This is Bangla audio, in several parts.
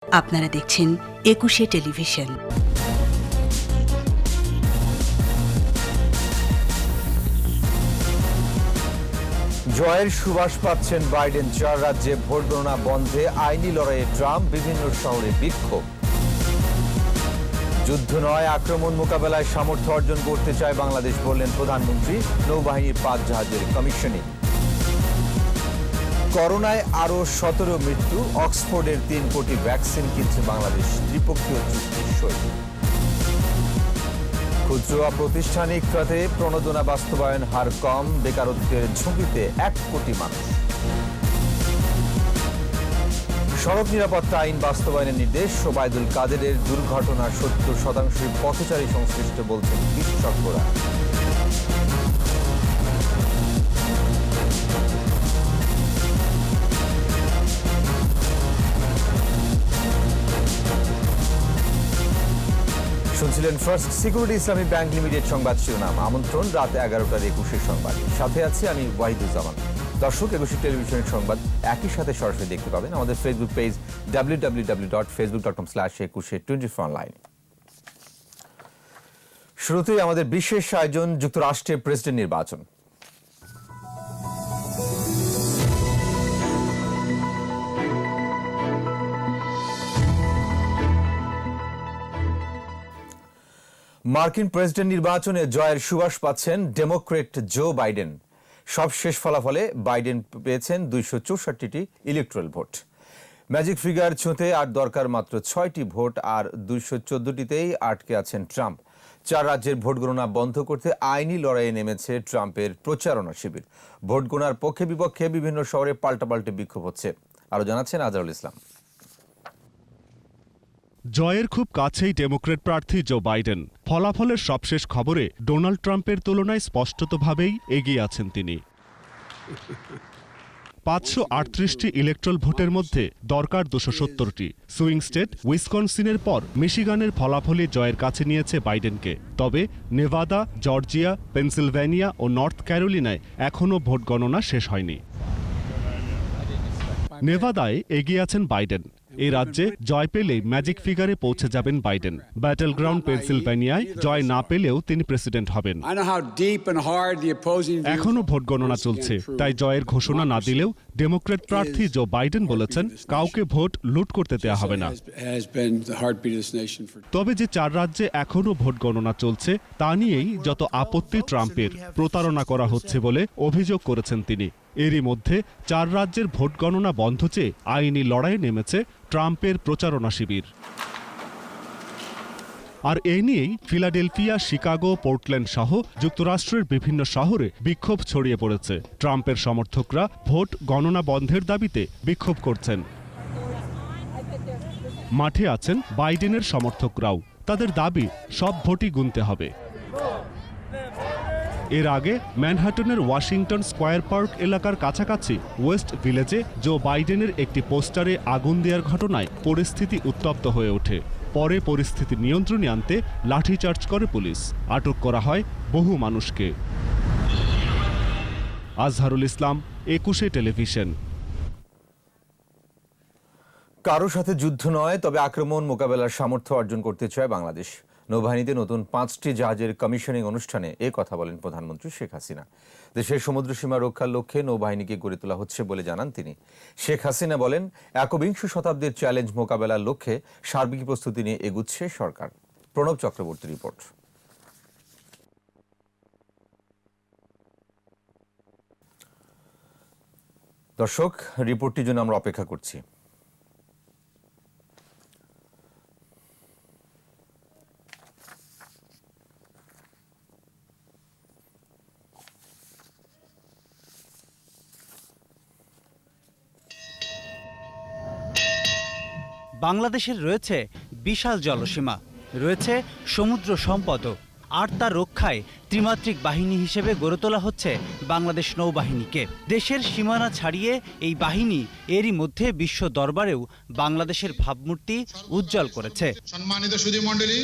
আপনারা দেখছেন একুশে টেলিভিশন। জয়ের সুবাস পাচ্ছেন বাইডেন। 4 রাজ্যে ভোট গণনা বন্ধে আইনি লড়াইয়ে ট্রাম্প, বিভিন্ন শহরে বিক্ষোভ। যুদ্ধ নয়, আক্রমণ মোকাবেলায় সামর্থ্য অর্জন করতে চায় বাংলাদেশ, বললেন প্রধানমন্ত্রী। নৌবাহিনীর 5 জাহাজের কমিশনিং। করোনায় আরও 17 মৃত্যু। অক্সফোর্ডের 3 কোটি ভ্যাকসিন কিনছে বাংলাদেশ। ত্রিপক্ষীয় চুক্তি সই। ক্ষুদ্র প্রাতিষ্ঠানিক খাতে প্রণোদনা বাস্তবায়ন হার কম। বেকারত্বের ঝুঁকিতে 1 কোটি মানুষ। সড়ক নিরাপত্তা আইন বাস্তবায়নের নির্দেশ। ওবায়দুল কাদেরের দুর্ঘটনার 70% পথচারী সংশ্লিষ্ট, বলছেন বিশেষজ্ঞরা। শুনছিলেন ফার্স্ট সিকিউরিটি ইসলামী ব্যাংক লিমিটেড সংবাদ শিরোনাম। আমন্ত্রণ রাত 11টার 21 সংবাদ। সাথে আছি আমি ওয়াহিদুজ্জামান। দর্শক, একুশে টেলিভিশনের সংবাদ একই সাথে সরাসরি দেখতে পাবেন আমাদের ফেসবুক পেজ www.facebook.com/2124online। শুরুতেই আমাদের বিশেষ আয়োজন, যুক্তরাষ্ট্রের প্রেসিডেন্ট নির্বাচন। মার্কিন প্রেসিডেন্ট নির্বাচনে জয়ের সুবাস পাচ্ছেন ডেমোক্রেট জো বাইডেন। সবশেষ ফলাফলে বাইডেন পেয়েছেন 264টি ইলেকট্রাল ভোট। ম্যাজিক ফিগার ছুঁতে আর দরকার মাত্র 6টি ভোট, আর 214টিতেই আটকে আছেন ট্রাম্প। 4 রাজ্যের ভোট গণনা বন্ধ করতে আইনি লড়াইয়ে নেমেছে ট্রাম্পের প্রচারণা শিবির। ভোট গণনার পক্ষে বিপক্ষে বিভিন্ন শহরে পাল্টাপাল্টে বিক্ষোভ হচ্ছে। আরও জানাচ্ছেন আজহারুল ইসলাম। জয়ের খুব কাছেই ডেমোক্রেট প্রার্থী জো বাইডেন। ফলাফলের সবশেষ খবরে ডোনাল্ড ট্রাম্পের তুলনায় স্পষ্টতভাবেই এগিয়ে আছেন তিনি। 538টি ইলেকট্রাল ভোটের মধ্যে দরকার 270টি। সুইং স্টেট উইসকনসিনের পর মিশিগানের ফলাফলই জয়ের কাছে নিয়েছে বাইডেনকে। তবে নেভাদা, জর্জিয়া, পেনসিলভেনিয়া ও নর্থ ক্যারোলিনায় এখনও ভোট গণনা শেষ হয়নি। নেভাদায় এগিয়ে আছেন বাইডেন। এই রাজ্যে জয় পেলেই ম্যাজিক ফিগারে পৌঁছে যাবেন বাইডেন। ব্যাটল গ্রাউন্ড পেনসিলভেনিয়ায় জয় না পেলেও তিনি প্রেসিডেন্ট হবেন। এখনও ভোট গণনা চলছে, তাই জয়ের ঘোষণা না দিলেও ডেমোক্রেট প্রার্থী জো বাইডেন বলেছেন কাউকে ভোট লুট করতে দেয়া হবে না। তবে যে 4 রাজ্যে এখনও ভোট গণনা চলছে তা নিয়েই যত আপত্তি ট্রাম্পের। প্রতারণা করা হচ্ছে বলে অভিযোগ করেছেন তিনি। এরই মধ্যে 4 রাজ্যের ভোট গণনা বন্ধ চেয়ে আইনি লড়াইয়ে নেমেছে ট্রাম্পের প্রচারণা শিবির। আর এ নিয়েই ফিলাডেলফিয়া, শিকাগো, পোর্টল্যান্ড সহ যুক্তরাষ্ট্রের বিভিন্ন শহরে বিক্ষোভ ছড়িয়ে পড়েছে। ট্রাম্পের সমর্থকরা ভোট গণনা বন্ধের দাবিতে বিক্ষোভ করছেন। মাঠে আছেন বাইডেনের সমর্থকরাও। তাদের দাবি সব ভোটই গুনতে হবে। এর আগে ম্যানহাটনের ওয়াশিংটন স্কয়ার পার্ক এলাকার কাছাকাছি ওয়েস্ট ভিলেজে জো বাইডেনের একটি পোস্টারে আগুন দেওয়ার ঘটনায় পরিস্থিতি উত্তপ্ত হয়ে ওঠে। পরে পরিস্থিতি নিয়ন্ত্রণে আনতে লাঠিচার্জ করে পুলিশ। আটক করা হয় বহু মানুষকে। আজহারুল ইসলাম, একুশে টেলিভিশন। কারো সাথে যুদ্ধ নয়, তবে আক্রমণ মোকাবেলার সামর্থ্য অর্জন করতে চায় বাংলাদেশ। নৌবাহিনীতে নতুন 5টি জাহাজের কমিশনিং অনুষ্ঠানে এ কথা বলেন প্রধানমন্ত্রী শেখ হাসিনা। দেশের সমুদ্র সীমা রক্ষার লক্ষ্যে নৌবাহিনীকে গড়ে তোলা হচ্ছে বলে জানান তিনি। শেখ হাসিনা বলেন, 21 শতাব্দীর চ্যালেঞ্জ মোকাবেলার লক্ষ্যে সার্বিক প্রস্তুতি নিয়ে এগুচ্ছে সরকার। প্রণব চক্রবর্তী রিপোর্ট। দর্শক, রিপোর্টটির জন্য আমরা অপেক্ষা করছি। বাংলাদেশের রয়েছে বিশাল জলসীমা, রয়েছে সমুদ্র সম্পদও, আর তার রক্ষায় ত্রিমাত্রিক বাহিনী হিসেবে গড়ে তোলা হচ্ছে বাংলাদেশ নৌবাহিনীকে। দেশের সীমানা ছাড়িয়ে এই বাহিনী এরই মধ্যে বিশ্ব দরবারেও বাংলাদেশের ভাবমূর্তি উজ্জ্বল করেছে। সম্মানিত সুধী মণ্ডলী,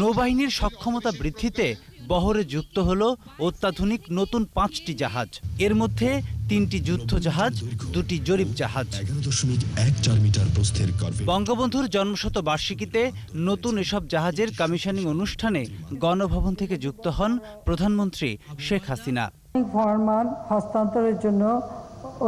নৌবাহিনীর সক্ষমতা বৃদ্ধিতে বহরে যুক্ত হলো অত্যাধুনিক নতুন 5টি জাহাজ। এর মধ্যে 3টি যুদ্ধ জাহাজ, 2টি জরিপ জাহাজ। 11.14 মিটার প্রস্থের করভেট। বঙ্গবন্ধুর জন্মশতবার্ষিকীতে নতুন এসব জাহাজের কমিশনিং অনুষ্ঠানে গণভবন থেকে যুক্ত হন প্রধানমন্ত্রী শেখ হাসিনা। ফরমান হস্তান্তরের জন্য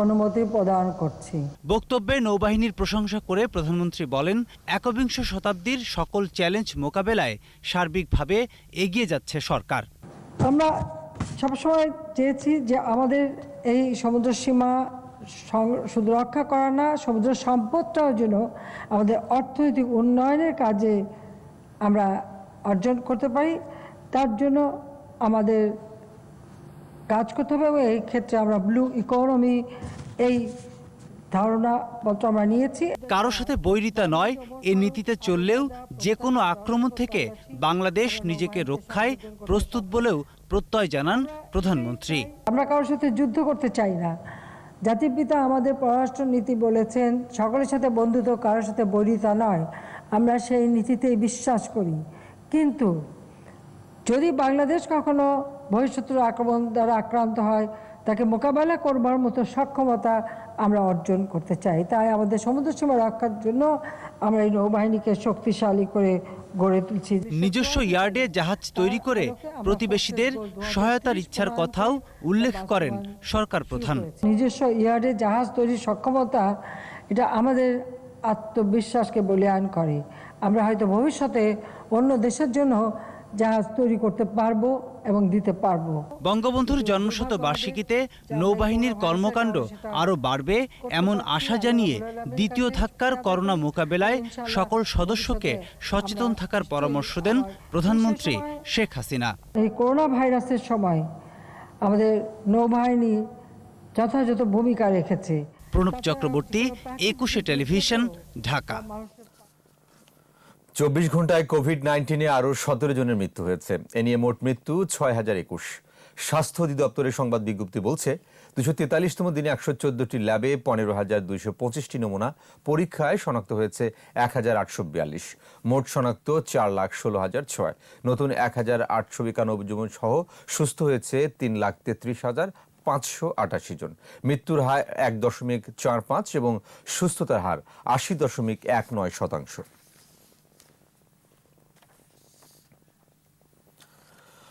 অনুমতি প্রদান করছি। বক্তব্যে নৌবাহিনীর প্রশংসা করে প্রধানমন্ত্রী বলেন, একবিংশ শতাব্দীর সকল চ্যালেঞ্জ মোকাবেলায় সার্বিকভাবে এগিয়ে যাচ্ছে সরকার। আমরা সবসময় চেয়েছি যে আমাদের এই সমুদ্র সীমা শুধু রক্ষা করা না, সমুদ্র সম্পদটাও যেন আমাদের অর্থনৈতিক উন্নয়নের কাজে আমরা অর্জন করতে পারি। তার জন্য আমাদের কাজ করতে হবে এবং এই ক্ষেত্রে আমরা ব্লু ইকোনমি এই ধারণাপত্র আমরা নিয়েছি। কারো সাথে বৈরিতা নয়, এ নীতিতে চললেও যে কোনো আক্রমণ থেকে বাংলাদেশ নিজেকে রক্ষায় প্রস্তুত বলেও প্রত্যয় জানান প্রধানমন্ত্রী। আমরা কারোর সাথে যুদ্ধ করতে চাই না। জাতির পিতা আমাদের পররাষ্ট্র নীতি বলেছেন, সকলের সাথে বন্ধুত্ব, কারোর সাথে বৈরিতা নয়। আমরা সেই নীতিতেই বিশ্বাস করি। কিন্তু যদি বাংলাদেশ কখনো বহিঃশত্রুর আক্রমণ দ্বারা আক্রান্ত হয়, তাকে মোকাবেলা করবার মতো সক্ষমতা আমরা অর্জন করতে চাই। তাই আমাদের সমুদ্র সীমা রক্ষার জন্য আমরা এই নৌবাহিনীকে শক্তিশালী করে গড়ে তুলছি। নিজস্ব ইয়ার্ডে জাহাজ তৈরি করে প্রতিবেশীদের সহায়তার ইচ্ছার কথাও উল্লেখ করেন সরকার প্রধান। নিজস্ব ইয়ার্ডে জাহাজ তৈরির সক্ষমতা, এটা আমাদের আত্মবিশ্বাসকে বলীয়ান করে। আমরা হয়তো ভবিষ্যতে অন্য দেশের জন্য জাহাজ তৈরি করতে পারবো এবং দিতে পারবো। বঙ্গবন্ধুর জন্মশতবার্ষিকীতে নৌবাহিনীর কর্মকাণ্ড আরও বাড়বে এমন আশা জানিয়ে দ্বিতীয় ধাক্কার করোনা মোকাবেলায় সকল সদস্যকে সচেতন থাকার পরামর্শ দেন প্রধানমন্ত্রী শেখ হাসিনা। এই করোনা ভাইরাসের সময় আমাদের নৌবাহিনী যথাযথ ভূমিকা রেখেছে। প্রণব চক্রবর্তী, একুশে টেলিভিশন, ঢাকা। 24 ঘন্টায় কোভিড-19-এ আরও 17 জনের মৃত্যু হয়েছে। এ নিয়ে মোট মৃত্যু 6021। স্বাস্থ্য অধিদপ্তরের সংবাদ বিজ্ঞপ্তি বলছে, 243তম দিনে 114টি ল্যাবে 15,225টি নমুনা পরীক্ষায় শনাক্ত হয়েছে 1842। মোট শনাক্ত 4,16,006। নতুন 1,891 জন সহ সুস্থ হয়েছে 3,33,588 জন। মৃত্যুর হার 1.45 এবং সুস্থতার হার 80.19%।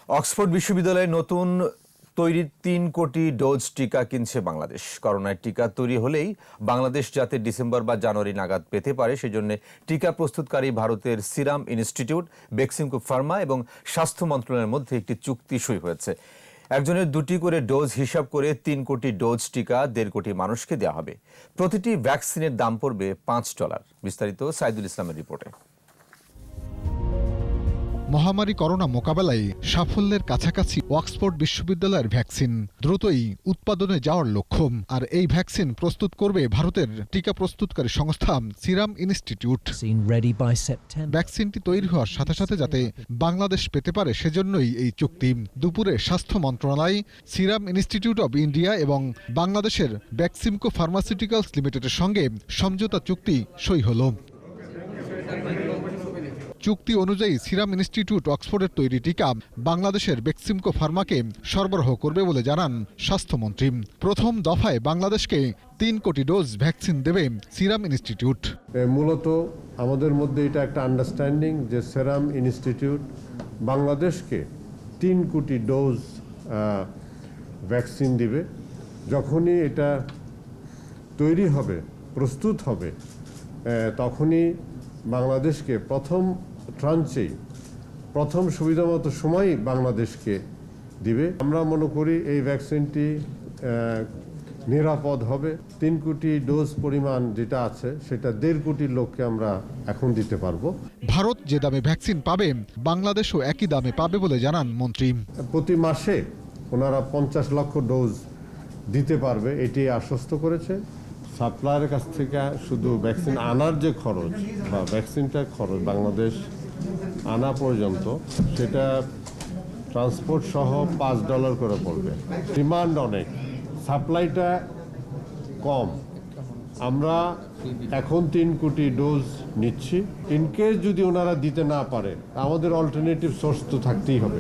অক্সফোর্ড বিশ্ববিদ্যালয়ে নতুন তৈরি 3 কোটি ডোজ টিকা কিনছে বাংলাদেশ। করোনার টিকা তৈরি হলেই বাংলাদেশ যাতে ডিসেম্বর বা জানুয়ারি নাগাদ পেতে পারে, সেজন্য টিকা প্রস্তুতকারী ভারতের সিরাম ইনস্টিটিউট, বেক্সিমকো ফার্মা এবং স্বাস্থ্য মন্ত্রণালয়ের মধ্যে একটি চুক্তি সই হয়েছে। একজনের 2টি করে ডোজ হিসাব করে 3 কোটি ডোজ টিকা 1.5 কোটি মানুষকে দেওয়া হবে। প্রতিটি ভ্যাকসিনের দাম পড়বে $5। বিস্তারিত সাইদুল ইসলামের রিপোর্টে। মহামারী করোনা মোকাবেলায় সাফল্যের কাছাকাছি অক্সফোর্ড বিশ্ববিদ্যালয়ের ভ্যাকসিন। দ্রুতই উৎপাদনে যাওয়ার লক্ষ্য। আর এই ভ্যাকসিন প্রস্তুত করবে ভারতের টিকা প্রস্তুতকারী সংস্থা সিরাম ইনস্টিটিউট। ভ্যাকসিনটি তৈরি হওয়ার সাথে সাথে যাতে বাংলাদেশ পেতে পারে, সেজন্যই এই চুক্তি। দুপুরে স্বাস্থ্য মন্ত্রণালয়, সিরাম ইনস্টিটিউট অব ইন্ডিয়া এবং বাংলাদেশের বেক্সিমকো ফার্মাসিউটিক্যালস লিমিটেডের সঙ্গে সমঝোতা চুক্তি সই হলো। চুক্তি অনুযায়ী সিরাম ইনস্টিটিউট অক্সফোর্ডের তৈরি টিকা বাংলাদেশের বেক্সিমকো ফার্মাকে সরবরাহ করবে বলে জানান স্বাস্থ্যমন্ত্রী। প্রথম দফায় বাংলাদেশকে 3 কোটি ডোজ ভ্যাকসিন দেবে সিরাম ইনস্টিটিউট। মূলত আমাদের মধ্যে এটা একটা আন্ডারস্ট্যান্ডিং যে সিরাম ইনস্টিটিউট বাংলাদেশকে 3 কোটি ডোজ ভ্যাকসিন দিবে। যখনই এটা তৈরি হবে, প্রস্তুত হবে, তখনই বাংলাদেশকে প্রথম ট্রান্সেই প্রথম সুবিধামতো সময় বাংলাদেশকে দিবে। আমরা মনে করি এই ভ্যাকসিনটি নিরাপদ হবে। 3 কোটি ডোজ পরিমাণ যেটা আছে সেটা 1.5 কোটি লোককে আমরা এখন দিতে পারবো। ভারত যে দামে ভ্যাকসিন পাবে, বাংলাদেশও একই দামে পাবে বলে জানান মন্ত্রী। প্রতি মাসে ওনারা 50 লক্ষ ডোজ দিতে পারবে, এটি আশ্বস্ত করেছে। সাপ্লায়ারের কাছ থেকে শুধু ভ্যাকসিন আনার যে খরচ বা ভ্যাকসিনটার খরচ বাংলাদেশ আনা পর্যন্ত, সেটা ট্রান্সপোর্ট সহ $5 করে পড়বে। ডিমান্ড অনেক, সাপ্লাইটা কম। আমরা এখন 3 কোটি ডোজ নিচ্ছি। ইনকেস যদি ওনারা দিতে না পারে আমাদের অল্টারনেটিভ সোর্স তো থাকতেই হবে,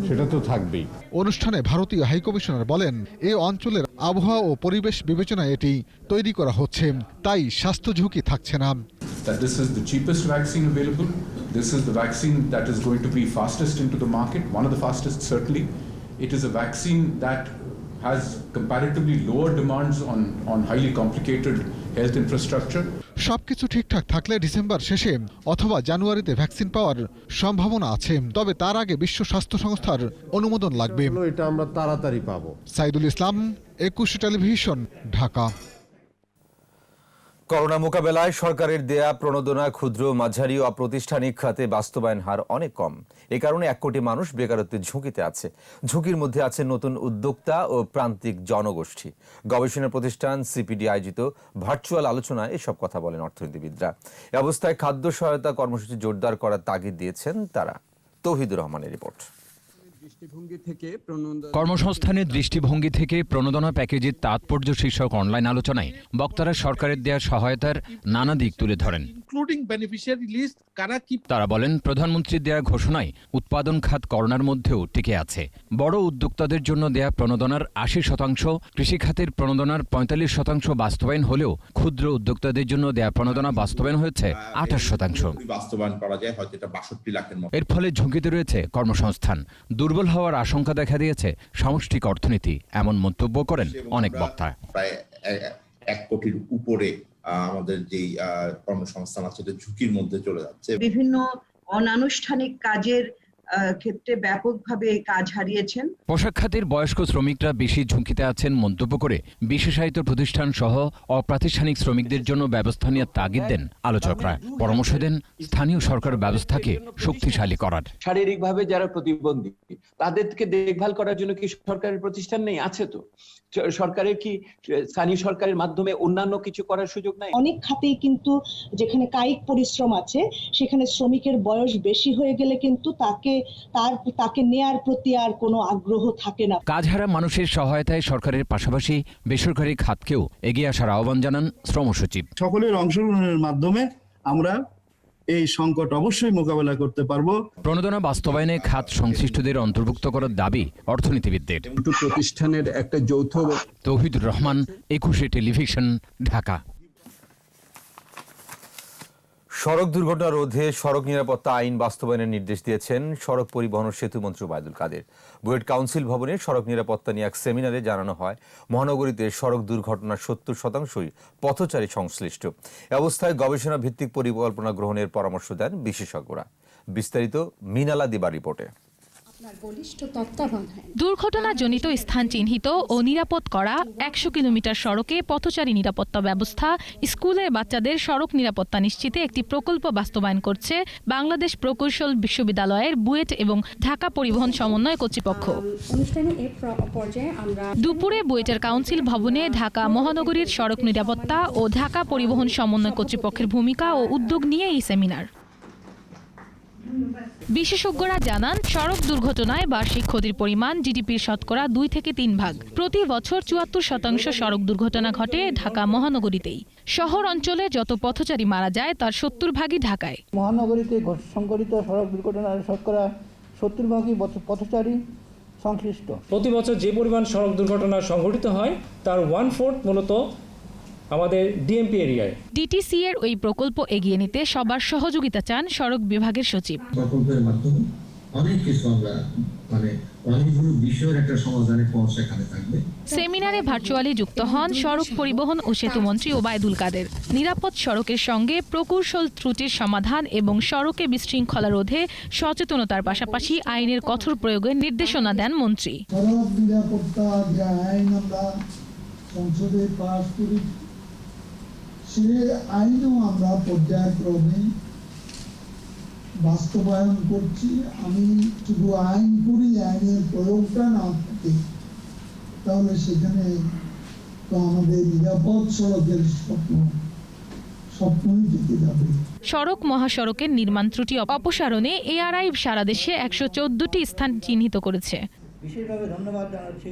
সেটা তো থাকবেই। অনুষ্ঠানে ভারতীয় হাইকমিশনার বলেন, এই অঞ্চলের আবহাওয়া ও পরিবেশ বিবেচনায় এটি তৈরি করা হচ্ছে, তাই স্বাস্থ্য ঝুঁকি থাকছে না। That this is the cheapest vaccine available. This is the vaccine that is going to be fastest into the market, one of the fastest certainly. It is a vaccine that has comparatively lower demands on highly complicated health infrastructure. সবকিছু ঠিকঠাক থাকলে ডিসেম্বর শেষে অথবা জানুয়ারিতে ভ্যাকসিন পাওয়ার সম্ভাবনা আছে, তবে তার আগে বিশ্ব স্বাস্থ্য সংস্থার অনুমোদন লাগবে। এটা আমরা তাড়াতাড়ি পাবো। সাইদুল ইসলাম, 21 টেলিভিশন, ঢাকা। করোনা মোকাবেলায় সরকারের দেয়া প্রণোদনা ক্ষুদ্র, মাঝারি ও অপ্রাতিষ্ঠানিক খাতে বাস্তবায়ন হার অনেক কম। এ কারণে 1 কোটি মানুষ বেকারত্বের ঝুঁকিতে আছে। ঝুঁকির মধ্যে আছে নতুন উদ্যোক্তা ও প্রান্তিক জনগোষ্ঠী। গবেষণা প্রতিষ্ঠান সিপিডি আয়োজিত ভার্চুয়াল আলোচনায় এসব কথা বলেন অর্থনীতিবিদরা। এ অবস্থায় খাদ্য সহায়তা কর্মসূচি জোরদার করার তাগিদ দিয়েছেন তারা। তৌহিদুর রহমানের রিপোর্ট। কর্মসংস্থানের দৃষ্টিভঙ্গি থেকে প্রণোদনা প্যাকেজের তাৎপর্য শীর্ষক অনলাইন আলোচনায় বক্তারা সরকারের দেয়া সহায়তার নানা দিক তুলে ধরেন। তারা বলেন, প্রধানমন্ত্রীর দেয়া ঘোষণায় উৎপাদন খাত করোনার মধ্যেও টিকে আছে। বড় উদ্যোক্তাদের জন্য দেয়া প্রণোদনার 80%, কৃষিখাতের প্রণোদনার 45% বাস্তবায়ন হলেও ক্ষুদ্র উদ্যোক্তাদের জন্য দেয়া প্রণোদনা বাস্তবায়ন হয়েছে 28%। এর ফলে ঝুঁকিতে রয়েছে কর্মসংস্থান, দুর্বল হওয়ার আশঙ্কা দেখা দিয়েছে সামষ্টিক অর্থনীতি, এমন মন্তব্য করেন অনেক বক্তা। প্রায় 1 কোটির উপরে আমাদের যে কর্মসংস্থান আছে ঝুঁকির মধ্যে চলে যাচ্ছে। বিভিন্ন অনানুষ্ঠানিক কাজের ক্ষেত্রে ব্যাপকভাবে কাজ হারিয়েছেন। পোশাক খাতের বয়স্ক শ্রমিকরা বেশি ঝুঁকিতে আছেন মন্তব্য করে বিশেষায়িত প্রতিষ্ঠান সহ অপ্রাতিষ্ঠানিক শ্রমিকদের জন্য ব্যবস্থা নেওয়ার তাগিদ দেন আলোচকরা। পরামর্শ দেন স্থানীয় সরকার ব্যবস্থাকে শক্তিশালী করার। শারীরিকভাবে যারা প্রতিবন্ধী তাদেরকে দেখভাল করার জন্য কি সরকারের প্রতিষ্ঠান নেই? আছে তো। সরকারের কি স্থানীয় সরকারের মাধ্যমে অন্যান্য কিছু করার সুযোগ নাই? অনেক খাতেই কিন্তু যেখানে কায়িক পরিশ্রম আছে সেখানে শ্রমিকের বয়স বেশি হয়ে গেলে কিন্তু তাকে নেয়ার প্রতি আর কোনো আগ্রহ থাকে না। কাজহারা মানুষের সহায়তায় সরকারের পাশাপাশি বেসরকারি খাতকেও এগিয়ে আসার আহ্বান জানান শ্রম সচিব। সকলের অংশগ্রহণের মাধ্যমে আমরা এই সংকট অবশ্যই মোকাবেলা করতে পারবো। প্রণোদনা বাস্তবায়নে খাত সংশ্লিষ্টদের অন্তর্ভুক্ত করার দাবি অর্থনীতিবিদদের। দুটো প্রতিষ্ঠানের একটা যৌথ। তৌহিদুর রহমান, 21 টেলিভিশন, ঢাকা। সড়ক দুর্ঘটনা রোধে সড়ক নিরাপত্তা আইন বাস্তবায়নের নির্দেশ দিয়েছেন সড়ক পরিবহন ও সেতু মন্ত্রী ওবায়দুল কাদের। বুয়েট কাউন্সিল ভবনে সড়ক নিরাপত্তা নিয়ে এক সেমিনারে জানানো হয়, মহানগরীতে সড়ক দুর্ঘটনার 70%ই পথচারী সংশ্লিষ্ট। এ অবস্থায় গবেষণা ভিত্তিক পরিকল্পনা গ্রহণের পরামর্শ দেন বিশেষজ্ঞরা। বিস্তারিত মিনালা দিবার রিপোর্টে। দুর্ঘটনাজনিত স্থান চিহ্নিত ও নিরাপদ করা, 100 কিলোমিটার সড়কে পথচারী নিরাপত্তা ব্যবস্থা, স্কুলের বাচ্চাদের সড়ক নিরাপত্তা নিশ্চিতে একটি প্রকল্প বাস্তবায়ন করছে বাংলাদেশ প্রকৌশল বিশ্ববিদ্যালয়ের বুয়েট এবং ঢাকা পরিবহন সমন্বয় কর্তৃপক্ষ। দুপুরে বুয়েটের কাউন্সিল ভবনে ঢাকা মহানগরীর সড়ক নিরাপত্তা ও ঢাকা পরিবহন সমন্বয় কর্তৃপক্ষের ভূমিকা ও উদ্যোগ নিয়ে এই সেমিনার। বিশেষজ্ঞরা জানান, সড়ক দুর্ঘটনায় বার্ষিক ক্ষতির পরিমাণ জিডিপির শতকরা 2 থেকে 3 ভাগ। প্রতি বছর 74% সড়ক দুর্ঘটনা ঘটে ঢাকা মহানগরীতেই। শহর অঞ্চলে যত পথচারী মারা যায় তার 70 ভাগই ঢাকায়। মহানগরীতে সংঘটিত সড়ক দুর্ঘটনার শতকরা 70 ভাগই পথচারী সংশ্লিষ্ট। প্রতি বছর যে পরিমাণ সড়ক দুর্ঘটনা সংঘটিত হয় তার 1/4 মূলত আমাদের ডিএমপি এরিয়ায়। ডিটিসি এর ওই প্রকল্প এগিয়ে নিতে সবার সহযোগিতা চান সড়ক বিভাগের সচিব। প্রকল্পের মাধ্যমে অনেক কিছু আমরা অনেকগুলো বিষয়ের একটা সমাধানে পৌঁছাতে থাকবে। সেমিনারে ভার্চুয়ালি যুক্ত হন সড়ক পরিবহন ও সেতু মন্ত্রী ওবায়দুল কাদের। নিরাপদ সড়কের সঙ্গে প্রকৌশল ত্রুটির সমাধান এবং সড়কে বিশৃঙ্খলা রোধে সচেতনতার পাশাপাশি আইনের কঠোর প্রয়োগের নির্দেশনা দেন মন্ত্রী। সড়ক নিরাপত্তা যে আইন আমরা সংসদে পাস করি, সে আইনও আমরা পর্যায়ক্রমে বাস্তবায়ন করছি। আমি শুধু আইন করি, আইনের প্রয়োগটা না থাকে তাহলে সেখানে তো আমাদের নিরাপদ সড়কের স্বপ্নই থেকে যাবে। সড়ক মহাসড়কের নির্মাণ ত্রুটি অপসারণে এআরআই সারা দেশে 114টি স্থান চিহ্নিত করেছে। বিশেষভাবে ধন্যবাদ জানাচ্ছি।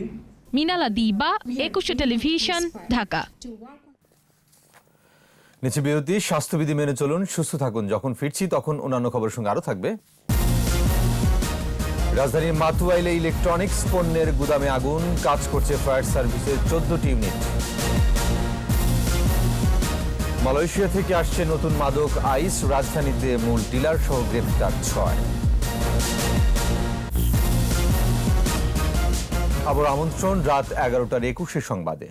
মিনালা দিবা, 21 টেলিভিশন, ঢাকা। নিচে বিরতি। স্বাস্থ্যবিধি মেনে চলুন, সুস্থ থাকুন। যখন ফিরছি তখন অন্যান্য খবরের সঙ্গে আরও থাকবে। রাজধানীর মাতুয়াইলে ইলেকট্রনিক্স পণ্যের গুদামে আগুন, কাজ করছে ফায়ার সার্ভিসের 14টি ইউনিট। মালয়েশিয়া থেকে আসছে নতুন মাদক আইস, রাজধানীতে মূল ডিলার সহ গ্রেপ্তার 6। আবার আমন্ত্রণ রাত 11টার 21 সংবাদে।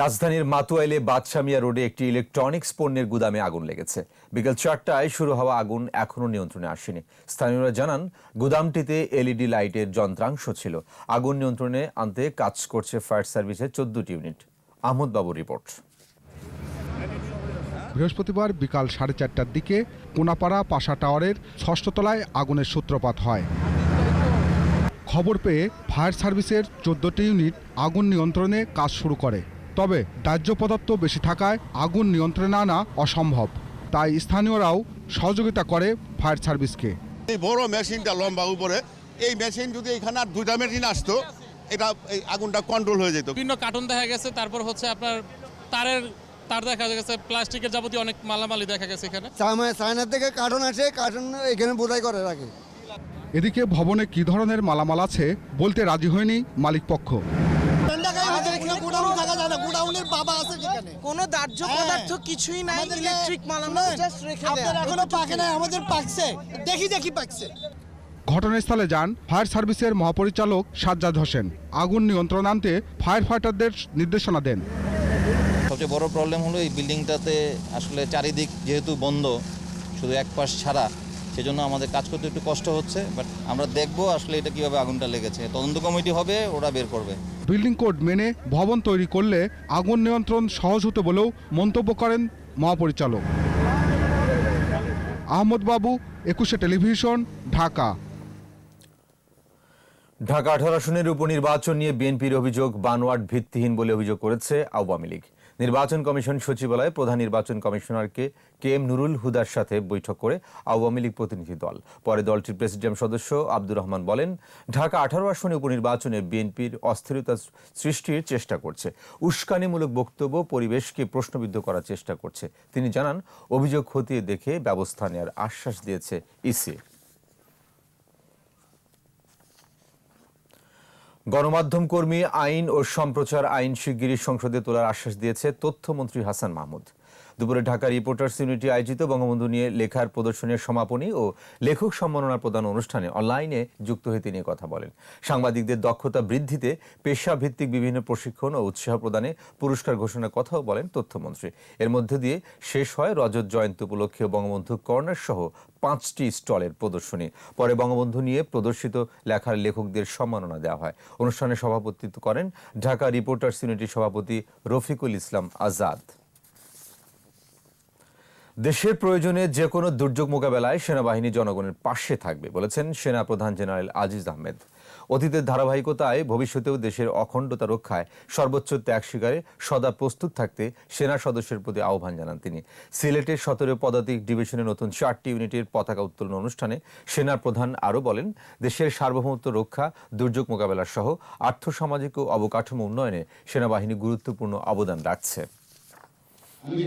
রাজধানীর মাতুয়াইলে বাদশা মিয়া রোডে একটি ইলেকট্রনিক্স পণ্যের গুদামে আগুন লেগেছে। বিকেল 4টায় শুরু হওয়া আগুন এখনও নিয়ন্ত্রণে আসেনি। স্থানীয়রা জানান, গুদামটিতে এলইডি লাইটের যন্ত্রাংশ ছিল। আগুন নিয়ন্ত্রণে আনতে কাজ করছে ফায়ার সার্ভিসের 14টি ইউনিট। আহমদ বাবুর রিপোর্ট। বৃহস্পতিবার বিকাল 4:30টার দিকে কোনাপাড়া পাশা টাওয়ারের 6ষ্ঠ তলায় আগুনের সূত্রপাত হয়। খবর পেয়ে ফায়ার সার্ভিসের 14টি ইউনিট আগুন নিয়ন্ত্রণে কাজ শুরু করে। তবে দাহ্য পদার্থ বেশি থাকায় আগুন নিয়ন্ত্রণে আনা অসম্ভব। তাই স্থানীয়রাও সহযোগিতা করে ফায়ার সার্ভিসকে। এই বড় মেশিনটা লম্বা উপরে, এই মেশিন যদি এখানে আর 2টা মেশিন আসতো, এটা এই আগুনটা কন্ট্রোল হয়ে যেত। বিভিন্ন কার্টুন দেখা গেছে, তারপর হচ্ছে আপনার তার দেখা গেছে, প্লাস্টিকের যাবতীয় অনেক মালামালি দেখা গেছে। এখানে চায়না থেকে কার্টুন আসে, কার্টুন এখানে বোঝাই করে রাখে। এদিকে ভবনে কি ধরনের মালামাল আছে বলতে রাজি হয়নি মালিক পক্ষ। কোনো দাহ্য পদার্থ কিছুই নাই, ইলেকট্রিক মালামাল জাস্ট রেখে দেয়া। এখনো পাকে নাই, আমাদের পাকছে, দেখি পাকছে। ঘটনাস্থলে যান ফায়ার সার্ভিসের মহাপরিচালক সাজ্জাদ হোসেন। আগুন নিয়ন্ত্রণ আনতে ফায়ার ফাইটারদের নির্দেশনা দেন। সবচেয়ে বড় প্রবলেম হলো এই বিল্ডিংটাতে আসলে চারিদিক যেহেতু বন্ধ, শুধু এক পাশ ছাড়া, সেজন্য আমাদের কাজ করতে একটু কষ্ট হচ্ছে। বাট আমরা দেখবো আসলে এটা কিভাবে আগুনটা লেগেছে। তদন্ত কমিটি হবে, ওরা বের করবে। বিল্ডিং কোড মেনে ভবন তৈরি করলে আগুন নিয়ন্ত্রণ সহজ হতে বলেও মন্তব্য করেন মহাপরিচালক। আহমদ বাবু, 21 টেলিভিশন, ঢাকা। ঢাকা 18 আসনের উপনির্বাচন নিয়ে বিএনপির অভিযোগ বানোয়াট ভিত্তিহীন বলে অভিযোগ করেছে আওয়ামী লীগ। নির্বাচন কমিশন সচিবালয়ে প্রধান নির্বাচন কমিশনারকে KM নুরুল হুদার সাথে বৈঠক করে আওয়ামী লীগ প্রতিনিধি দল। পরে দলটির প্রেসিডিয়াম সদস্য আব্দুর রহমান বলেন, ঢাকা 18 আসনে উপনির্বাচনে বিএনপির অস্থিরতা সৃষ্টির চেষ্টা করছে, উস্কানিমূলক বক্তব্য পরিবেশকে প্রশ্নবিদ্ধ করার চেষ্টা করছে। তিনি জানান, অভিযোগ খতিয়ে দেখে ব্যবস্থা নেওয়ার আশ্বাস দিয়েছে ইসি। গণমাধ্যম কর্মী আইন ও সম্প্রচার আইন শিগগিরই সংসদে তোলার আশ্বাস দিয়েছে তথ্যমন্ত্রী হাসান মাহমুদ। দুপুরে ঢাকা রিপোর্টার্স ইউনিটি আয়োজিত বঙ্গবন্ধু নিয়ে লেখার প্রদর্শনীর সমাপনী ও লেখক সম্মাননা প্রদান অনুষ্ঠানে অনলাইনে যুক্ত হয়ে তিনি কথা বলেন। সাংবাদিকদের দক্ষতা বৃদ্ধিতে পেশাভিত্তিক বিভিন্ন প্রশিক্ষণ ও উৎসাহ প্রদানে পুরস্কার ঘোষণার কথাও বলেন তথ্যমন্ত্রী। এর মধ্য দিয়ে শেষ হয় রজত জয়ন্তী উপলক্ষে বঙ্গবন্ধু কর্নার সহ 5টি স্টলের প্রদর্শনী। পরে বঙ্গবন্ধু নিয়ে প্রদর্শিত লেখার লেখকদের সম্মাননা দেওয়া হয়। অনুষ্ঠানে সভাপতিত্ব করেন ঢাকা রিপোর্টার্স ইউনিটির সভাপতি রফিকুল ইসলাম আজাদ। দেশের প্রয়োজনে যে কোনো দুর্যোগ মোকাবেলায় সেনাবাহিনী জনগণের পাশে থাকবে বলেছেন সেনা প্রধান জেনারেল আজিজ আহমেদ। অতীতের ধারাবাহিকতায় ভবিষ্যতেও দেশের অখণ্ডতা রক্ষায় সর্বোচ্চ ত্যাগ স্বীকারে সদা প্রস্তুত থাকতে সেনা সদস্যের প্রতি আহ্বান জানান তিনি। সিলেটের 17 পদাতিক ডিভিশনের নতুন 4টি ইউনিটের পতাকা উত্তোলন অনুষ্ঠানে সেনা প্রধান আরও বলেন, দেশের সার্বভৌমত্ব রক্ষা, দুর্যোগ মোকাবেলা সহ আর্থসামাজিক ও অবকাঠামো উন্নয়নে সেনাবাহিনী গুরুত্বপূর্ণ অবদান রাখছে। আমি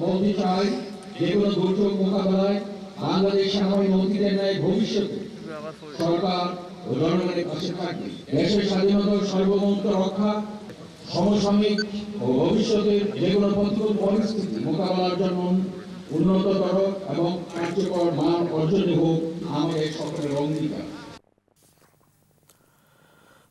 বলতে চাই, যে কোনো দুর্যোগ মোকাবেলায় বাংলাদেশ সামরিক মন্ত্রীদের ন্যায় ভবিষ্যতে সরকার ও জনগণের পাশে থাকবে। দেশের স্বাধীনতা ও সার্বভৌমত্ব রক্ষা, সমসাময়িক ও ভবিষ্যতের যে কোনো প্রতিকূল পরিস্থিতি মোকাবেলার জন্য উন্নততর এবং কার্যকর মান অর্জনই হোক আমাদের সকলের অঙ্গীকার।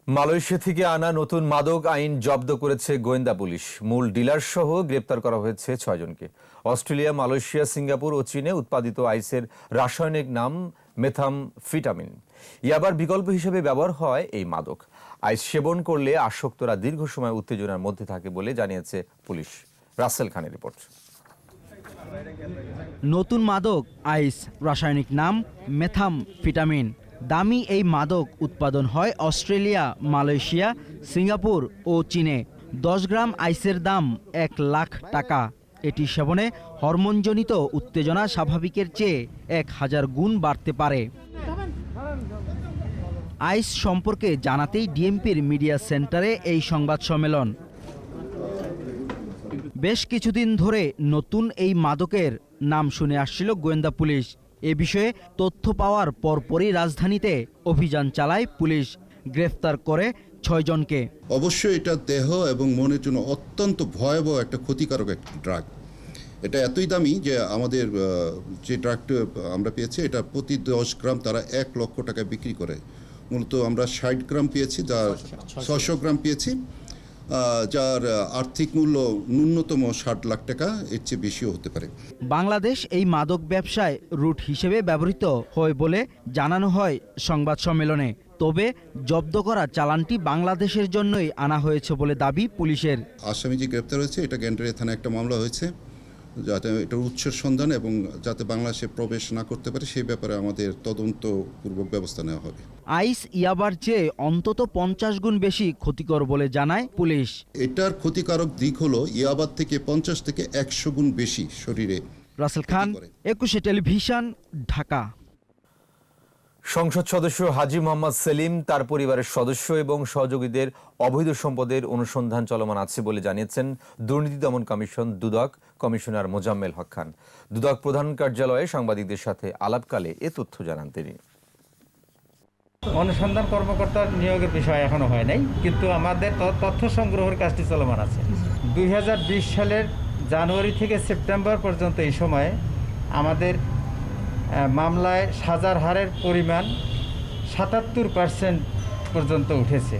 মালয়েশিয়া থেকে আনা নতুন মাদক আইন জব্দ করেছে গোয়েন্দা পুলিশ। মূল ডিলার সহ গ্রেপ্তার করা হয়েছে 6 জনকে। অস্ট্রেলিয়া, মালয়েশিয়া, সিঙ্গাপুর ও চীনে উৎপাদিত আইসের রাসায়নিক নাম মেথামফিটামিন। ইয়াবার বিকল্প হিসেবে ব্যবহার হয় এই মাদক। আইস সেবন করলে আসক্তরা দীর্ঘ সময় উত্তেজনার মধ্যে থাকে বলে জানিয়েছে পুলিশ। রাসেল খানের রিপোর্ট। নতুন মাদক আইস, রাসায়নিক নাম মেথামফিটামিন। দামি এই মাদক উৎপাদন হয় অস্ট্রেলিয়া, মালয়েশিয়া, সিঙ্গাপুর ও চীনে। 10 গ্রাম আইসের দাম 1 লাখ টাকা। এটি সেবনে হরমোনজনিত উত্তেজনা স্বাভাবিকের চেয়ে 1000 গুণ বাড়তে পারে। আইস সম্পর্কে জানাতেই ডিএমপির মিডিয়া সেন্টারে এই সংবাদ সম্মেলন। বেশ কিছুদিন ধরে নতুন এই মাদকের নাম শুনে আসছিল গোয়েন্দা পুলিশ। এ বিষয়ে তথ্য পাওয়ার পরপরই রাজধানীতে অভিযান চালায় পুলিশ, গ্রেফতার করে 6 জনকে। অবশ্যই এটা দেহ এবং মনের জন্য অত্যন্ত ভয়াবহ একটা ক্ষতিকারক একটা ড্রাগ। এটা এতই দামি যে আমাদের যে ড্রাগটা আমরা পেয়েছি এটা প্রতি 10 গ্রাম তারা 1 লক্ষ টাকায় বিক্রি করে। মূলত আমরা 60 গ্রাম পেয়েছি, যার 600 গ্রাম পেয়েছি, যার আর্থিক মূল্য ন্যূনতম 60 লাখ টাকা, এর চেয়ে বেশিও হতে পারে। বাংলাদেশ এই মাদক ব্যবসায় রুট হিসেবে ব্যবহৃত হয় বলে জানানো হয় সংবাদ সম্মেলনে। তবে জব্দ করা চালানটি বাংলাদেশের জন্যই আনা হয়েছে বলে দাবি পুলিশের। আসামি যে গ্রেপ্তার হয়েছে এটা গ্যান্ডারিয়া থানায় একটা মামলা হয়েছে, যাতে এটার উৎসের সন্ধান এবং যাতে বাংলাদেশে প্রবেশ না করতে পারে সেই ব্যাপারে আমাদের তদন্তপূর্বক ব্যবস্থা নেওয়া হবে। আইস ইয়াবার চেয়ে অন্তত 50 গুণ বেশি ক্ষতিকর বলে জানায় পুলিশ। এটার ক্ষতিকারক দিক হলো ইয়াবার থেকে 50 থেকে 100 গুণ বেশি শরীরে। রাসেল খান, 21 টেলিভিশন, ঢাকা। সংসদ সদস্য হাজী মোহাম্মদ সেলিম, তার পরিবারের সদস্য এবং সহযোগীদের অবৈধ সম্পদের অনুসন্ধান চলমান আছে বলে জানিয়েছেন দুর্নীতি দমন কমিশন দুদক কমিশনার মোজাম্মেল হক খান। দুদক প্রধান কার্যালয়ে সাংবাদিকদের সাথে আলাপকালে এ তথ্য জানান তিনি। অনুসন্ধান কর্মকর্তার নিয়োগের বিষয় এখনো হয় নাই, কিন্তু আমাদের তথ্য সংগ্রহের কাজটি চলমান আছে। 2020 সালের জানুয়ারি থেকে সেপ্টেম্বর পর্যন্ত এই সময়ে আমাদের মামলায় সাজার হারের পরিমাণ 77% পর্যন্ত উঠেছে।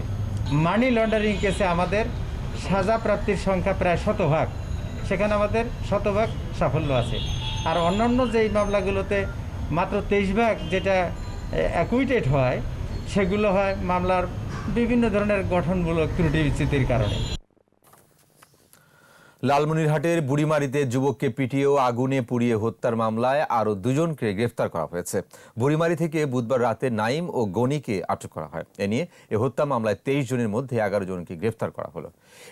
মানি লন্ডারিং কেসে আমাদের সাজা প্রাপ্তির সংখ্যা প্রায় 100%, সেখানে আমাদের 100% সাফল্য আছে। আর অন্যান্য যেই মামলাগুলোতে মাত্র 23% যেটা অ্যাকুইটেড হয়, সেগুলো হয় মামলার বিভিন্ন ধরনের গঠনমূলক ত্রুটি বিচ্যুতির কারণে। লালমনিরহাটের বুড়িমারীতে যুবককে পিটিয়ে ও আগুনে পুড়িয়ে হত্যার মামলায় আরও 2 জনকে গ্রেফতার করা হয়েছে। বুড়িমারী থেকে বুধবার রাতে নাইম ও গনিকে আটক করা হয়। এ নিয়ে এ হত্যা মামলায় 23 জনের মধ্যে 11 জনকে গ্রেফতার করা হলো।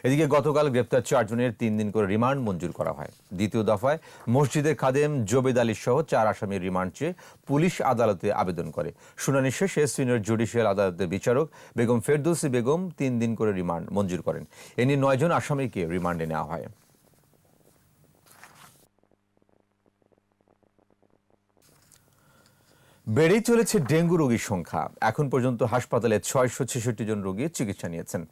এদিকে গতকাল গ্রেফতার 4 জনের 3 দিন করে রিমান্ড মঞ্জুর করা হয়। দ্বিতীয় দফায় মসজিদের খাদেম জোবেদ আলী সহ 4 আসামির রিমান্ড চেয়ে পুলিশ আদালতে আবেদন করে। শুনানি শেষে সিনিয়র জুডিশিয়াল আদালতের বিচারক বেগম ফেরদৌসী বেগম 3 দিন করে রিমান্ড মঞ্জুর করেন। এ নিয়ে 9 জন আসামিকে রিমান্ডে নেওয়া হয়। বেড়েই চলেছে ডেঙ্গু রোগীর সংখ্যা। এখন পর্যন্ত হাসপাতালে 666 জন রোগী চিকিৎসা নিয়েছেন।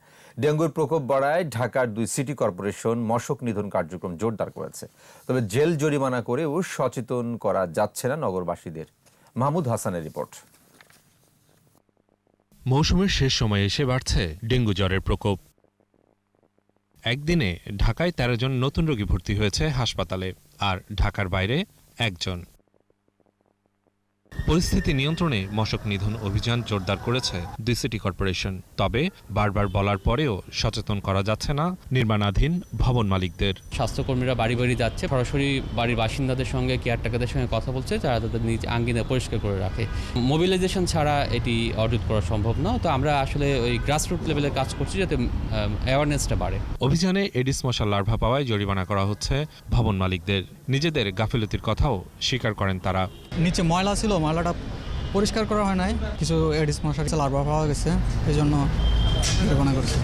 ডেঙ্গুর প্রকোপ বাড়ায় ঢাকার 2 সিটি কর্পোরেশন মশক নিধন কার্যক্রম জোরদার করেছে। তবে জেল জরিমানা করেও সচেতন করা যাচ্ছে না নগরবাসীদের। মাহমুদ হাসানের রিপোর্ট। মৌসুমের শেষ সময়ে এসে বাড়ছে ডেঙ্গু জ্বরের প্রকোপ। একদিনে ঢাকায় 13 জন নতুন রোগী ভর্তি হয়েছে হাসপাতালে, আর ঢাকার বাইরে 1 জন। পরিস্থিতি নিয়ন্ত্রণে মশক নিধন অভিযান জোরদার করেছে 2 সিটি কর্পোরেশন। তবে বারবার বলার পরেও সচেতন করা যাচ্ছে না নির্মাণাধীন ভবন মালিকদের। স্বাস্থ্যকর্মীরা বাড়ি বাড়ি যাচ্ছে, সরাসরি বাড়ির বাসিন্দাদের সঙ্গে, কেয়ারটেকারদের সঙ্গে কথা বলছে, যারা তাদের নিজ আঙ্গিনা পরিষ্কার করে রাখে। মোবিলাইজেশন ছাড়া এটি অডিট করা সম্ভব না। তো আমরা আসলে ওই গ্রাসরুট লেভেলে কাজ করছি যাতে অ্যাওয়ারনেসটা বাড়ে। অভিযানে এডিস মশার লার্ভা পাওয়ায় জরিমানা করা হচ্ছে ভবন মালিকদের। নিজেদের গাফিলতির কথাও স্বীকার করেন তারা। নিচে ময়লা ছিল, ময়লাটা পরিষ্কার করা হয় নাই, কিছু এডিস মশার লার্ভা পাওয়া গেছে, এই জন্য জরিমানা করেছে।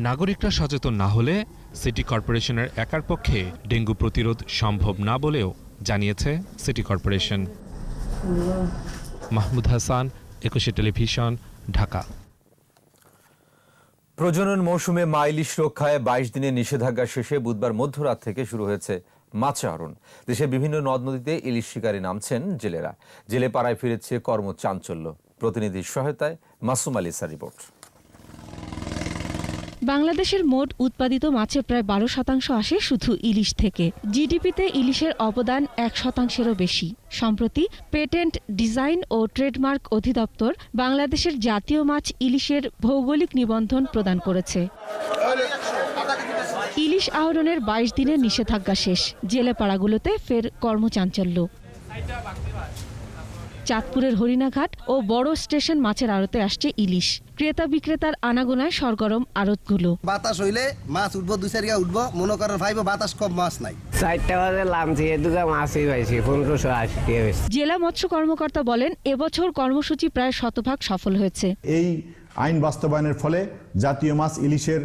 নাগরিকরা সচেতন না হলে সিটি কর্পোরেশনের একার পক্ষে ডেঙ্গু প্রতিরোধ সম্ভব না বলেও জানিয়েছে city corporation. Mahmud Hasan, 21 television, Dhaka. প্রজনন মৌসুমে মা ইলিশ রক্ষায় 22 দিনের নিষেধাজ্ঞা শেষে বুধবার মধ্যরাত থেকে শুরু হয়েছে মাছ আহরণ। দেশের বিভিন্ন নদ নদীতে ইলিশ শিকারে নামছেন জেলেরা। জেলে পাড়ায় ফিরেছে কর্মচাঞ্চল্য। প্রতিনিধির সহায়তায় মাসুম আলিসার রিপোর্ট। বাংলাদেশের মোট উৎপাদিত মাছের প্রায় 12% আসে শুধু ইলিশ থেকে। জিডিপিতে ইলিশের অবদান 1%-এরও বেশি। সম্প্রতি পেটেন্ট, ডিজাইন ও ট্রেডমার্ক অধিদপ্তর বাংলাদেশের জাতীয় মাছ ইলিশের ভৌগোলিক নিবন্ধন প্রদান করেছে। ইলিশ আহরণের 22 দিনের নিষেধাজ্ঞা শেষ। জেলেপাড়াগুলোতে ফের কর্মচাঞ্চল্য। চাঁদপুরের হরিণাঘাট ও বড় স্টেশন মাছের আড়তে আসছে ইলিশ। ক্রেতা বিক্রেতার আনাগোনায় সরগরম আড়তগুলো। বাতাস হইলে মাছ উঠবো, 2-4 গা উঠবো, মনে করেন ভাইবো বাতাস কম, মাছ নাই। 4টা বাজে লামছি, এদুগা মাছই পাইছি 1580 টাকা। জেলা মৎস্য কর্মকর্তা বলেন, এবছর কর্মসূচি প্রায় 100% সফল হয়েছে। এই আইন বাস্তবায়নের ফলে জাতীয় মাছ ইলিশের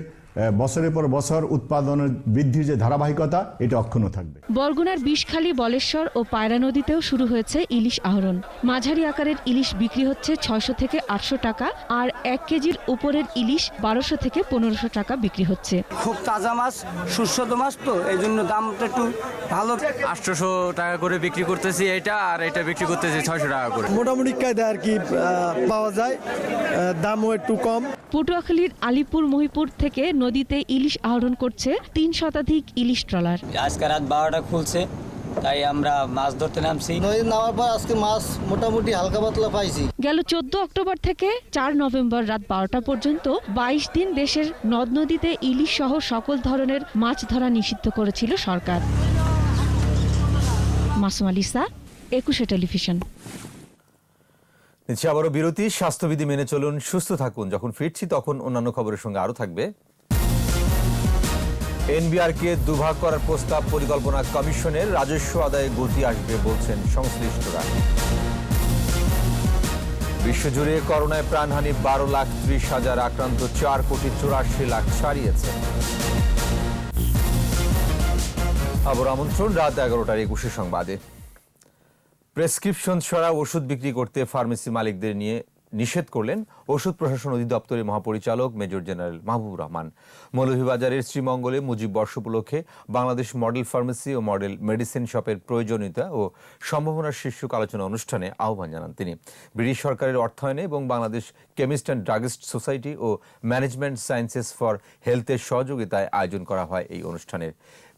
বছরের পর বছর উৎপাদনের বৃদ্ধির যে ধারাবাহিকতা এটা অক্ষুণ্ণ থাকবে। বরগুনার বিষখালী, বলেশ্বর ও পায়রা নদীতেও শুরু হয়েছে ইলিশ আহরণ। মাঝারি আকারের ইলিশ বিক্রি হচ্ছে 600 থেকে 800 টাকা, আর 1 কেজির উপরের ইলিশ 1200 থেকে 1500 টাকা বিক্রি হচ্ছে। খুব তাজা মাছ, সুস্বাদু মাছ, তো এই জন্য দামটা একটু ভালো। 800 টাকা করে বিক্রি করতেছি এটা, আর এটা বিক্রি করতেছি 600 টাকা করে। মোটামুটি কায়দা আর কি পাওয়া যায়, দামও একটু কম। পটুয়াখালীর আলিপুর মহিপুর থেকে নদীতে ইলিশ আহরণ করছে 3 শতাধিক ইলিশ ট্রলার। আজকে রাত 12টা খুলছে, তাই আমরা মাছ ধরতে নামছি। নদী নামার পর আজকে মাছ মোটামুটি হালকা পাতলা পাইছি। গেল 14 অক্টোবর থেকে 4 নভেম্বর রাত 12টা পর্যন্ত 22 দিন দেশের নদ নদীতে ইলিশ সহ সকল ধরনের মাছ ধরা নিষিদ্ধ করেছিল সরকার। মাসুম আলিসা, 21 টেলিভিশন। নিচ্ছে আবারও বিরতি। স্বাস্থ্যবিধি মেনে চলুন, সুস্থ থাকুন। যখন ফিরছি তখন অন্যান্য খবরের সঙ্গে আরও থাকবে। এনবিআরকে দুভাগ করার প্রস্তাব পরিকল্পনা কমিশনের, রাজস্ব আদায়ে গতি আসবে বলছেন সংশ্লিষ্টরা। বিশ্বজুড়ে করোনায় প্রাণহানি 12,30,000, আক্রান্ত 4,84,00,000 ছাড়িয়েছে। আবার আমন্ত্রণ রাত 11টার 21 সংবাদে। প্রেসক্রিপশন ছাড়া ওষুধ বিক্রি করতে ফার্মেসি মালিকদের নিয়ে নিষেধ করলেন ওষুধ প্রশাসন অধিদপ্তরের মহাপরিচালক মেজর জেনারেল মাহবুবুর রহমান। মৌলভীবাজারের শ্রীমঙ্গলে মুজিব বর্ষ উপলক্ষে বাংলাদেশ মডেল ফার্মেসি ও মডেল মেডিসিন শপের প্রয়োজনীয়তা ও সম্ভাবনার শীর্ষক আলোচনা অনুষ্ঠানে আহ্বান জানান তিনি। ব্রিটিশ সরকারের অর্থায়নে এবং Bangladesh chemist and druggist society ও ম্যানেজমেন্ট সায়েন্সেস ফর হেলথের সহযোগিতায় আয়োজন করা হয় এই অনুষ্ঠানের।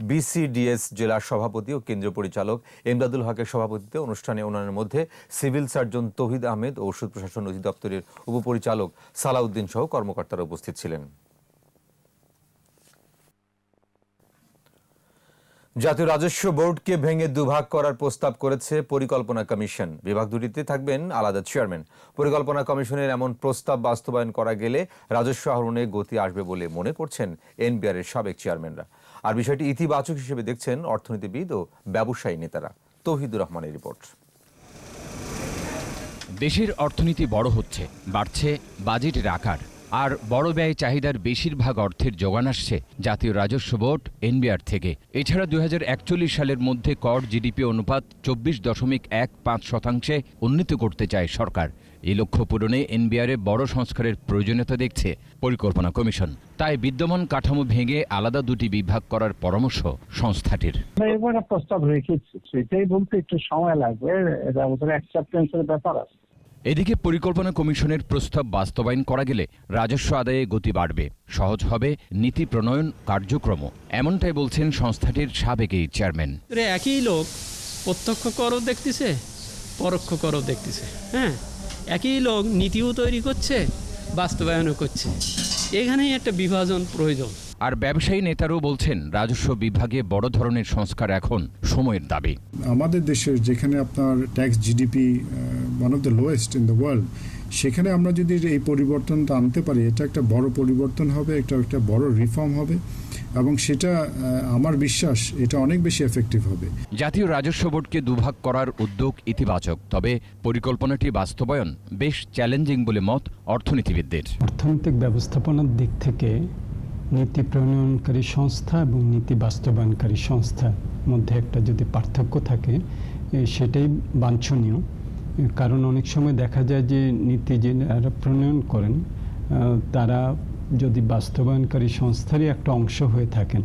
বিসিডিএস জেলা সভাপতি ও কেন্দ্রীয় পরিচালক এমদাদুল হকের সভাপতিত্বে অনুষ্ঠানে অন্যান্যের মধ্যে সিভিল সার্জন তৌহিদ আহমেদ ও ওষুধ প্রশাসন অধিদপ্তরের উপপরিচালক সালাউদ্দিন সহ কর্মকর্তারা উপস্থিত ছিলেন। জাতীয় রাজস্ব বোর্ডকে ভেঙে দুভাগ করার প্রস্তাব করেছে পরিকল্পনা কমিশন। বিভাগ দুটিতে থাকবেন আলাদা চেয়ারম্যান। পরিকল্পনা কমিশনের এমন প্রস্তাব বাস্তবায়ন করা গেলে রাজস্ব আহরণে গতি আসবে বলে মনে করছেন এনবিআর এর সাবেক চেয়ারম্যানরা। আর বিষয়টি ইতিবাচক হিসেবে দেখছেন অর্থনীতিবিদ ও ব্যবসায়ী নেতারা। তৌহিদুর রহমানের রিপোর্ট। দেশের অর্থনীতি বড় হচ্ছে, বাড়ছে বাজেটের আকার, আর বড় ব্যয় চাহিদার বেশিরভাগ অর্থের যোগান আসছে জাতীয় রাজস্ব বোর্ড এনবিআর থেকে। এছাড়া 2041 সালের মধ্যে কর জিডিপি অনুপাত 24.15% উন্নীত করতে চায় সরকার। এই লক্ষ্য পূরণে এনবিআরে বড় সংস্কারের প্রয়োজনীয়তা দেখছে পরিকল্পনা কমিশন। তাই বিদ্যমান কাঠামো ভেঙে আলাদা দুটি বিভাগ করার পরামর্শ সংস্থাটির। এবার প্রস্তাব রেখেছি, সেটাই বলতে একটু সময় লাগবে, এটা আমাদের অ্যাকসেপ্টেন্সের ব্যাপার আছে। এদিকে পরিকল্পনা কমিশনের প্রস্তাব বাস্তবায়ন করা গেলে রাজস্ব আদায়ে গতি বাড়বে, সহজ হবে নীতি প্রণয়ন কার্যক্রম, এমনটাই বলছেন সংস্থাটির সাবেক এই চেয়ারম্যান। একই লোক প্রত্যক্ষ করও দেখতেছে, পরোক্ষ করও দেখতেছে। হ্যাঁ, একই লোক নীতিও তৈরি করছে, বাস্তবায়নও করছে। এখানেই একটা বিভাজন প্রয়োজন। আর ব্যবসায়ী নেতারাও বলছেন রাজস্ব বিভাগে বড় ধরনের সংস্কার এখন সময়ের দাবি। আমাদের দেশের যেখানে আপনার tax GDP one of the lowest in the world, সেখানে আমরা যদি এই পরিবর্তনটা আনতে পারি, এটা একটা বড় পরিবর্তন হবে, একটা বড় রিফর্ম হবে, এবং সেটা আমার বিশ্বাস এটা অনেক বেশি এফেক্টিভ হবে। জাতীয় রাজস্ব বোর্ডকে দুভাগ করার উদ্যোগ ইতিবাচক, তবে পরিকল্পনাটি বাস্তবায়ন বেশ চ্যালেঞ্জিং বলে মত অর্থনীতিবিদদের। অর্থনৈতিক ব্যবস্থাপনার দিক থেকে নীতি প্রণয়নকারী সংস্থা এবং নীতি বাস্তবায়নকারী সংস্থার মধ্যে একটা যদি পার্থক্য থাকে, সেটাই বাঞ্ছনীয়। কারণ অনেক সময় দেখা যায় যে নীতি যারা প্রণয়ন করেন তারা যদি বাস্তবায়নকারী সংস্থারই একটা অংশ হয়ে থাকেন,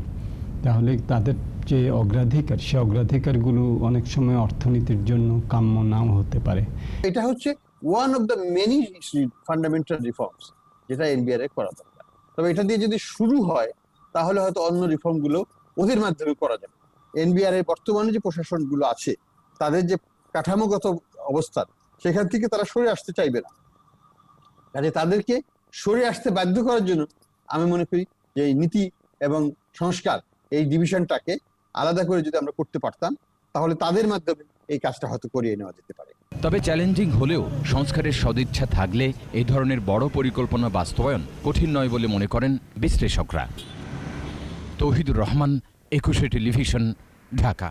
তাহলে তাদের যে অগ্রাধিকার, সে অগ্রাধিকারগুলো অনেক সময় অর্থনীতির জন্য কাম্য নাও হতে পারে। এটা হচ্ছে one of the many fundamental reforms যেটা এনবিআর এ করা দরকার। তবে এটা দিয়ে যদি শুরু হয় তাহলে হয়তো অন্য রিফর্মগুলো ওদের মাধ্যমে করা যাবে। এনবিআর এর বর্তমানে যে প্রশাসনগুলো আছে, তাদের যে কাঠামোগত অবস্থান, সেখান থেকে তারা সরে আসতে চাইবে না। কাজে তাদেরকে সরে আসতে বাধ্য করার জন্য আমি মনে করি যে এই নীতি এবং সংস্কার এই ডিভিশনটাকে আলাদা করে যদি আমরা করতে পারতাম, তাহলে তাদের মাধ্যমে এই কাজটা হয়তো করিয়ে নেওয়া যেতে পারে। তবে চ্যালেঞ্জিং হলেও সংস্কারের সদিচ্ছা থাকলে এই ধরনের বড় পরিকল্পনা বাস্তবায়ন কঠিন নয় বলে মনে করেন বিশ্লেষকরা। তৌহিদুর রহমান, 21 টেলিভিশন, ঢাকা।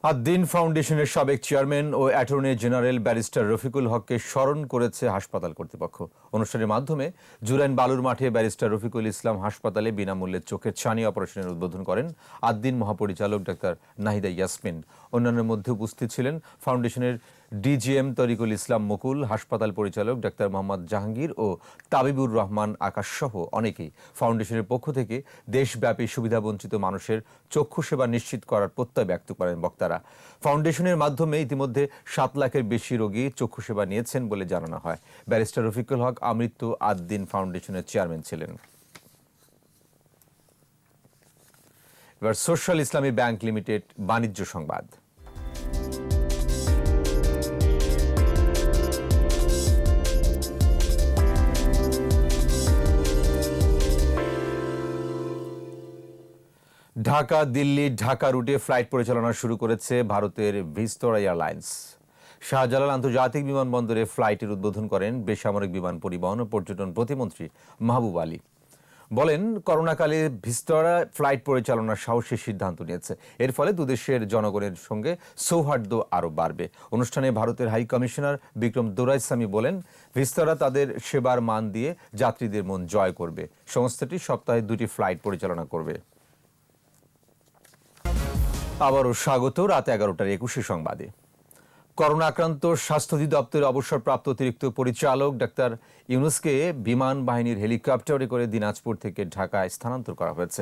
আদ্দিন ফাউন্ডেশনের সাবেক চেয়ারম্যান ও অ্যাটর্নি জেনারেল ব্যারিস্টার রফিকুল হককে স্মরণ করেছে হাসপাতাল কর্তৃপক্ষ। অনুষ্ঠানের মাধ্যমে জুরাইন বালুর মাঠে ব্যারিস্টার রফিকুল ইসলাম হাসপাতালে বিনামূল্যে চোখের ছানি অপারেশনের উদ্বোধন করেন আদ্দিন মহাপরিচালক ডাক্তার নাহিদা ইয়াসমিন। অন্যান্যের মধ্যে উপস্থিত ছিলেন ফাউন্ডেশনের ডিজিএম তরিকুল ইসলাম মুকুল, হাসপাতাল পরিচালক ডাক্তার মোহাম্মদ জাহাঙ্গীর ও তাবিবুর রহমান আকাশ সহ অনেকেই। ফাউন্ডেশনের পক্ষ থেকে দেশব্যাপী সুবিধাবঞ্চিত মানুষের চক্ষু সেবা নিশ্চিত করার প্রত্যয় ব্যক্ত করেন বক্তারা। ফাউন্ডেশনের মাধ্যমে ইতিমধ্যে 7 লাখের বেশি রোগী চক্ষু সেবা নিয়েছেন বলে জানানো হয়। ব্যারিস্টার রফিকুল হক আমৃত্যু আদ্দিন ফাউন্ডেশনের চেয়ারম্যান ছিলেন। এবার সোশ্যাল ইসলামী ব্যাংক লিমিটেড বাণিজ্য সংবাদ। ঢাকা দিল্লি ঢাকা রুটে ফ্লাইট পরিচালনা শুরু করেছে ভারতের ভিস্তরা এয়ারলাইন্স। শাহজালাল আন্তর্জাতিক বিমানবন্দরে ফ্লাইটের উদ্বোধন করেন বেসামরিক বিমান পরিবহন ও পর্যটন প্রতিমন্ত্রী মাহবুব আলী। বলেন, করোনাকালে ভিস্তরা ফ্লাইট পরিচালনার সাহসী সিদ্ধান্ত নিয়েছে। এর ফলে দুদেশের জনগণের সঙ্গে সৌহার্দ্য আরও বাড়বে। অনুষ্ঠানে ভারতের হাই কমিশনার বিক্রম দোরাইস্বামী বলেন, ভিস্তরা তাদের সেবার মান দিয়ে যাত্রীদের মন জয় করবে। সংস্থাটি সপ্তাহে 2টি ফ্লাইট পরিচালনা করবে। আবারও স্বাগত রাত 11টার 21 সংবাদে। করোনা আক্রান্ত স্বাস্থ্য অধিদপ্তরের অবসরপ্রাপ্ত অতিরিক্ত পরিচালক ডাক্তার ইউনুসকে বিমান বাহিনীর হেলিকপ্টারে করে দিনাজপুর থেকে ঢাকায় স্থানান্তর করা হয়েছে।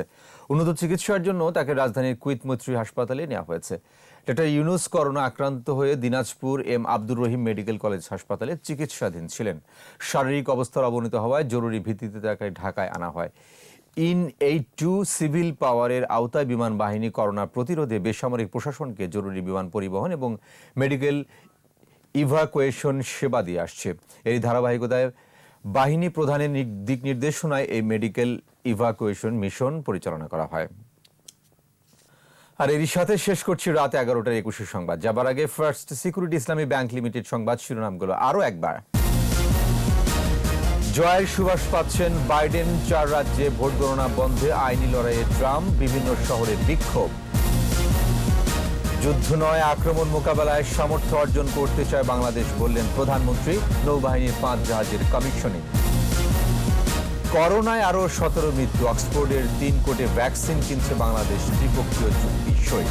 উন্নত চিকিৎসার জন্য তাকে রাজধানীর কুইত মৈত্রী হাসপাতালে নেওয়া হয়েছে। ডাক্তার ইউনুস করোনা আক্রান্ত হয়ে Dinajpur M Abdur Rahim medical college হাসপাতালে চিকিৎসাধীন ছিলেন। শারীরিক অবস্থার অবনতি হওয়ায় জরুরি ভিত্তিতে তাকে ঢাকায় আনা হয়। IN-82 সিভিল পাওয়ারের আওতায় বিমান বাহিনী করোনা প্রতিরোধে বেসামরিক প্রশাসনকে জরুরি বিমান পরিবহন এবং মেডিকেল ইভাকুয়েশন সেবা দিয়ে আসছে। এর ধারাবাহিকতায় বাহিনী প্রধানের দিক নির্দেশনায় এই মেডিকেল ইভাকুয়েশন মিশন পরিচালনা করা হয়। আর এরই সাথে শেষ করছি রাত 11টার 21 সংবাদ। যাবার আগে ফার্স্ট সিকিউরিটি ইসলামী ব্যাংক লিমিটেড সংবাদ শিরোনামগুলো আরও একবার। জয়ের সুবাস পাচ্ছেন বাইডেন, 4 রাজ্যে ভোট গণনা বন্ধে আইনি লড়াইয়ে ট্রাম্প, বিভিন্ন শহরে বিক্ষোভ। যুদ্ধ নয়, আক্রমণ মোকাবেলায় সামর্থ্য অর্জন করতে চায় বাংলাদেশ বললেন প্রধানমন্ত্রী। নৌবাহিনীর 5 জাহাজের কমিশনিং। করোনায় আরও 17 মৃত্যু, অক্সফোর্ডের 3 কোটি ভ্যাকসিন কিনছে বাংলাদেশ, দ্বিপক্ষীয় চুক্তি সই।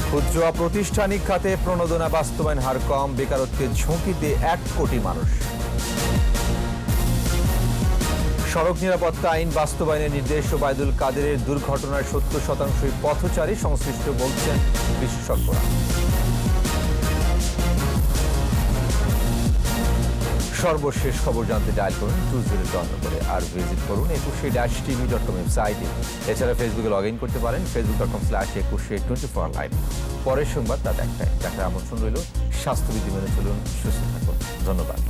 ক্ষুদ্র প্রাতিষ্ঠানিক খাতে প্রণোদনা বাস্তবায়ন হার কম, বেকারত্বের ঝুঁকিতে 1 কোটি মানুষ। সড়ক নিরাপত্তা আইন বাস্তবায়নের নির্দেশ ওবায়দুল কাদেরের, দুর্ঘটনার 70% পথচারী সংশ্লিষ্ট বলছেন বিশেষজ্ঞরা। সর্বশেষ খবর জানতে ডায়াল করুন 20 নম্বরে, আর ভিজিট করুন 21-tv.com ওয়েবসাইটে। এছাড়া ফেসবুকে লগ ইন করতে পারেন facebook.com/2124 অনলাইন। পরের সংবাদ রাত 1টায়। দেখার আমন্ত্রণ রইল। স্বাস্থ্যবিধি মেনে চলুন, সুস্থ থাকুন। ধন্যবাদ।